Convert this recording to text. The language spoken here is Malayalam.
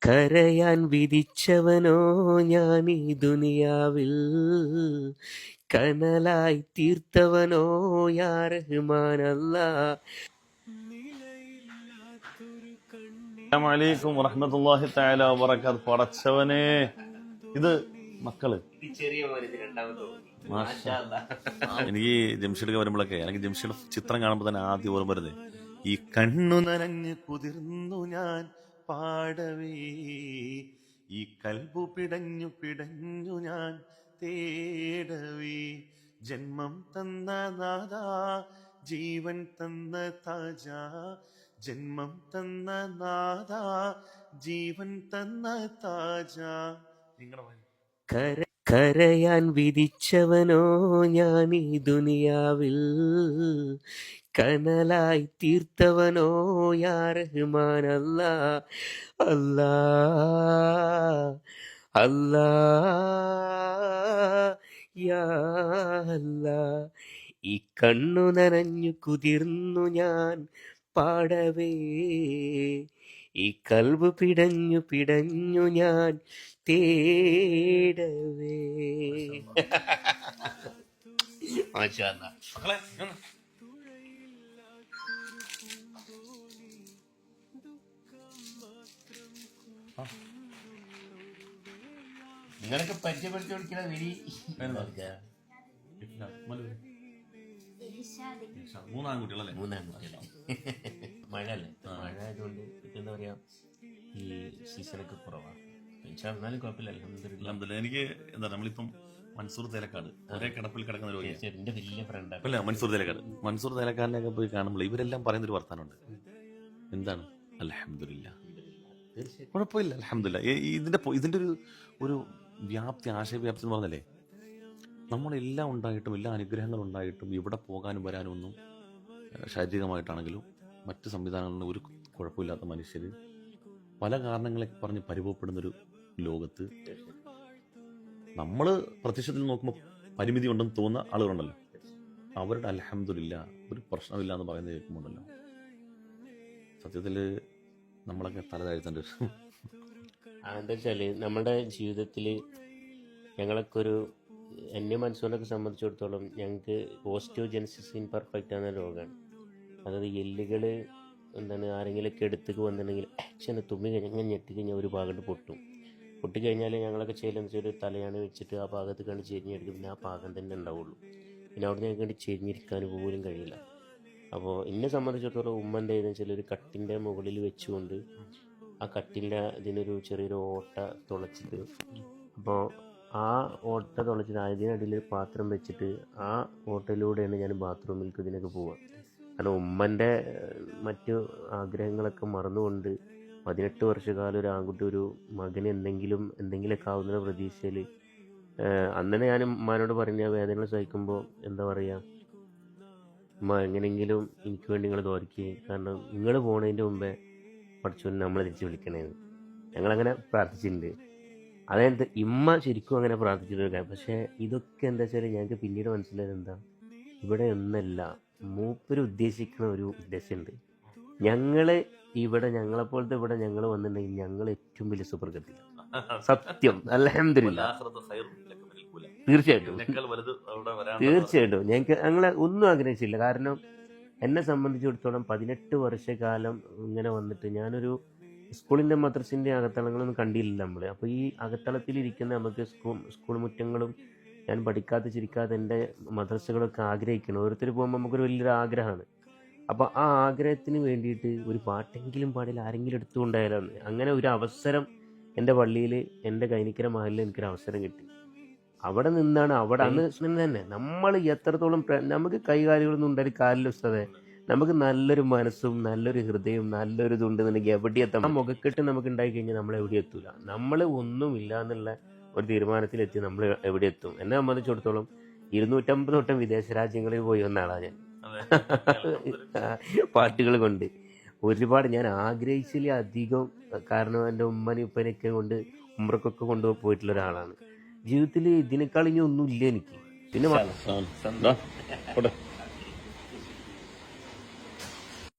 കരയാൻ വിധിച്ചവനോ ഞാൻ ഈ ദുനിയാവിൽ, കനലായി തീർത്തവനോ യാ റഹ്മാനല്ലാ. അസ്സലാമലൈക്കും വറഹ്മത്തുള്ളാഹി തആല വബറകാത്ത്. പടച്ചവനെ, ഇത് മക്കള് ചെറിയ മോനിത് രണ്ടാമത് എനിക്ക് ജംഷീദ് വരുമ്പോഴൊക്കെ എനിക്ക് ജംഷീദ് ചിത്രം കാണുമ്പോൾ തന്നെ ആദ്യം ഓർമ്മ വരുന്നത് ഈ കണ്ണു നനഞ്ഞ് കുതിർന്നു ഞാൻ പാടവേ, ഈ കൽബു പിടഞ്ഞു പിടഞ്ഞു ഞാൻ തേടവേ, ജന്മം തന്ന നാദാ ജീവൻ തന്ന താജ, ജന്മം തന്ന നാദാ ജീവൻ തന്ന താജ. നിങ്ങളുടെ കരയാൻ വിധിച്ചവനോ ഞാൻ ഈ ദുനിയാവിൽ, കനലായി തീർത്തവനോ യാ റഹ്മാനല്ലാ. അല്ലാ അല്ലാ യാ അല്ലാ. ഈ കണ്ണു നനഞ്ഞു കുതിർന്നു ഞാൻ പാടവേ, ഈ കൽബ് പിടഞ്ഞു പിടഞ്ഞു ഞാൻ തേടവേ. മാഷാ അല്ലാ. മക്കളെ നിങ്ങളൊക്കെ പരിചയപ്പെടുത്തി കൊടുക്കണ വിരി മൂന്നാൺകുട്ടികളല്ലേ? മൂന്നാൺകുട്ടികളെ. മഴ അല്ലേ, മഴ ആയതുകൊണ്ട് എന്താ പറയാ, ഈ സീസണൊക്കെ കുറവാണ്. എന്നാലും കുഴപ്പമില്ല, അൽഹംദുലില്ലാ. എനിക്ക് എന്താ നമ്മളിപ്പം മൻസൂർ തേലക്കാട് ഒരേ കിടപ്പിൽ കിടക്കുന്ന ഒരു എന്റെ വലിയ ഫ്രണ്ടാണ്. അല്ല, മൻസൂർ തേലക്കാടിനെയൊക്കെ പോയി കാണുമ്പോൾ ഇവരെല്ലാം പറയുന്നൊരു വർത്താനുണ്ട്. എന്താണ്? അൽഹംദുലില്ലാ, കുഴപ്പമില്ല, അൽഹംദുലില്ലാ. ഇതിന്റെ ഒരു വ്യാപ്തി, ആശയവ്യാപ്തി എന്ന് പറഞ്ഞല്ലേ, നമ്മളെല്ലാം ഉണ്ടായിട്ടും എല്ലാ അനുഗ്രഹങ്ങളും ഉണ്ടായിട്ടും ഇവിടെ പോകാനും വരാനും ഒന്നും ശാരീരികമായിട്ടാണെങ്കിലും മറ്റ് സംവിധാനങ്ങളിലും ഒരു കുഴപ്പമില്ലാത്ത മനുഷ്യർ പല കാരണങ്ങളെ പറഞ്ഞ് പരിഭവപ്പെടുന്നൊരു ലോകത്ത് നമ്മൾ പ്രത്യക്ഷത്തിൽ നോക്കുമ്പോൾ പരിമിതി ഉണ്ടെന്ന് തോന്നുന്ന ആളുകളുണ്ടല്ലോ, അവരുടെ അൽഹംദുലില്ലാ ഒരു പ്രശ്നമില്ല എന്ന് പറയുന്നത് കേൾക്കുമ്പോണ്ടല്ലോ, സത്യത്തിൽ നമ്മളൊക്കെ തലതാഴ്ത്തേണ്ട. എന്താ വെച്ചാൽ നമ്മുടെ ജീവിതത്തിൽ ഞങ്ങളൊക്കെ ഒരു, എന്നെ മനസ്സുകൊണ്ടൊക്കെ സംബന്ധിച്ചിടത്തോളം ഞങ്ങൾക്ക് ഓസ്റ്റിയോജെനസിസ് ഇംപെർഫെക്റ്റ് എന്ന രോഗമാണ്. അതായത് എല്ലുകൾ എന്താണ് ആരെങ്കിലുമൊക്കെ എടുത്തേക്ക് വന്നിട്ടുണ്ടെങ്കിൽ ആക്ഷന് തുമ്മി കഴിഞ്ഞാൽ ഞെട്ടിക്കഴിഞ്ഞാൽ ഒരു ഭാഗത്ത് പൊട്ടിക്കഴിഞ്ഞാൽ ഞങ്ങളൊക്കെ ചെയ്യലെന്ന് വെച്ചാൽ ഒരു തലയാണ് വെച്ചിട്ട് ആ ഭാഗത്ത് കണ്ട് ചെരിഞ്ഞെടുക്കും. പിന്നെ ആ ഭാഗം തന്നെ ഉണ്ടാവുള്ളൂ. പിന്നെ അവിടെ ഞങ്ങൾക്ക് വേണ്ടി ചെരിഞ്ഞിരിക്കാൻ പോലും കഴിയില്ല. അപ്പോൾ എന്നെ സംബന്ധിച്ചിടത്തോളം ഉമ്മൻ്റെ ഏതെന്ന് വെച്ചാൽ ഒരു കട്ടിൻ്റെ മുകളിൽ വെച്ചുകൊണ്ട് ആ കട്ടിൻ്റെ ഇതിനൊരു ചെറിയൊരു ഓട്ട തുളച്ചിട്ട്, അപ്പോൾ ആ ഓട്ട തുളച്ചിട്ട് അതിനടിയിൽ പാത്രം വെച്ചിട്ട് ആ ഓട്ടയിലൂടെയാണ് ഞാൻ ബാത്റൂമിലേക്ക് ഇതിനൊക്കെ പോവുക. കാരണം ഉമ്മൻ്റെ മറ്റു ആഗ്രഹങ്ങളൊക്കെ മറന്നുകൊണ്ട് 18 വർഷക്കാലം ഒരു ആൺകുട്ടി ഒരു മകന് എന്തെങ്കിലുമൊക്കെ ആവുന്ന പ്രതീക്ഷയിൽ അന്നേ ഞാൻ ഉമ്മാനോട് പറഞ്ഞ വേദനകൾ സഹിക്കുമ്പോൾ എന്താ പറയുക, ഉമ്മ എങ്ങനെയെങ്കിലും എനിക്ക് വേണ്ടി നിങ്ങൾ തോൽക്കുകയും, കാരണം നിങ്ങൾ പോണതിൻ്റെ മുമ്പേ പഠിച്ചോണ്ട് നമ്മളെ തിരിച്ച് വിളിക്കണേന്ന് ഞങ്ങളങ്ങനെ പ്രാർത്ഥിച്ചിട്ടുണ്ട്. അതായത് ഇമ്മ ശരിക്കും അങ്ങനെ പ്രാർത്ഥിച്ചിട്ടുണ്ട്. പക്ഷേ ഇതൊക്കെ എന്താ വെച്ചാൽ ഞങ്ങൾക്ക് പിന്നീട് മനസ്സിലായത് എന്താ, ഇവിടെ ഒന്നല്ല, മൂപ്പര് ഉദ്ദേശിക്കുന്ന ഒരു ഉദ്ദേശമുണ്ട്. ഞങ്ങളെപ്പോലത്തെ ഇവിടെ ഞങ്ങൾ വന്നിട്ടുണ്ടെങ്കിൽ ഞങ്ങൾ ഏറ്റവും വലിയ സുപ്രഗതി. സത്യം, അൽഹംദുലില്ലാ. തീർച്ചയായിട്ടും ഞങ്ങളെ ഒന്നും ആഗ്രഹിച്ചില്ല. കാരണം എന്നെ സംബന്ധിച്ചിടത്തോളം 18 വർഷക്കാലം ഇങ്ങനെ വന്നിട്ട് ഞാനൊരു സ്കൂളിൻ്റെ മദ്രസിൻ്റെ അകത്തളങ്ങളൊന്നും കണ്ടില്ല നമ്മൾ. അപ്പോൾ ഈ അകത്തളത്തിലിരിക്കുന്ന നമുക്ക് സ്കൂൾ മുറ്റങ്ങളും ഞാൻ പഠിക്കാതെ ചിരിക്കാതെ എൻ്റെ മദ്രസകളൊക്കെ ആഗ്രഹിക്കണം. ഓരോരുത്തർ പോകുമ്പോൾ നമുക്കൊരു വലിയൊരു ആഗ്രഹമാണ്. അപ്പോൾ ആ ആഗ്രഹത്തിന് വേണ്ടിയിട്ട് ഒരു പാട്ടെങ്കിലും പാടില്ല, ആരെങ്കിലും എടുത്തുകൊണ്ടായാലാണ്. അങ്ങനെ ഒരു അവസരം എൻ്റെ പള്ളിയിൽ, എൻ്റെ കൈനിക്കര മഹലിൽ എനിക്കൊരു അവസരം കിട്ടി. അവിടെ നിന്നാണ്, അവിടെ അന്ന് തന്നെ നമ്മൾ എത്രത്തോളം നമുക്ക് കൈകാലികളൊന്നും ഉണ്ടായി കാലിൽ ഉസ്താദേ, നമുക്ക് നല്ലൊരു മനസ്സും നല്ലൊരു ഹൃദയവും നല്ലൊരു ഇതുണ്ടെന്നുണ്ടെങ്കിൽ എവിടെ എത്താം. ആ മുഖക്കെട്ട് നമുക്ക് ഉണ്ടായി കഴിഞ്ഞാൽ നമ്മൾ എവിടെ എത്തൂല. നമ്മൾ ഒന്നുമില്ല എന്നുള്ള ഒരു തീരുമാനത്തിലെത്തി നമ്മൾ എവിടെ എത്തും. എന്നെ സംബന്ധിച്ചിടത്തോളം 250 വട്ടം വിദേശ രാജ്യങ്ങളിൽ പോയി വന്ന ആളാണ് ഞാൻ. പാട്ടുകൾ കൊണ്ട് ഒരുപാട് ഞാൻ ആഗ്രഹിച്ചിലധികം. കാരണം എൻ്റെ ഉമ്മനെയും ഉപ്പനെയൊക്കെ കൊണ്ട് ഉമ്രക്കൊക്കെ കൊണ്ടുപോയിട്ടുള്ള ഒരാളാണ്. ജീവിതത്തിൽ ഇതിനേക്കാൾ ഇനി ഒന്നുമില്ല എനിക്ക്. പിന്നെ